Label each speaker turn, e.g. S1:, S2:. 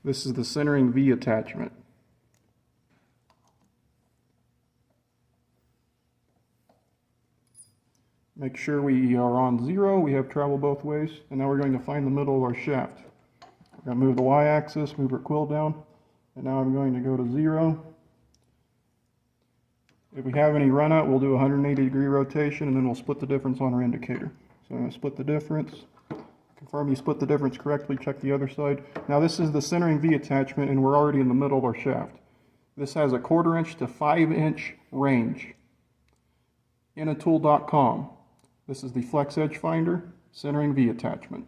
S1: This is the centering V attachment. Make sure we are on 0, we have travel both ways, and now we're going to find the middle of our shaft. We're going to move the y-axis, move our quill down, and now I'm going to go to 0. If we have any run out, we'll do a 180-degree rotation, and then we'll split the difference on our indicator. So I'm going to split the difference. Confirm you split the difference correctly, check the other side. Now this is the centering V attachment, and we're already in the middle of our shaft. This has a 1/4 inch to 5 inch range. Inatool.com. This is the flex edge finder, centering V attachment.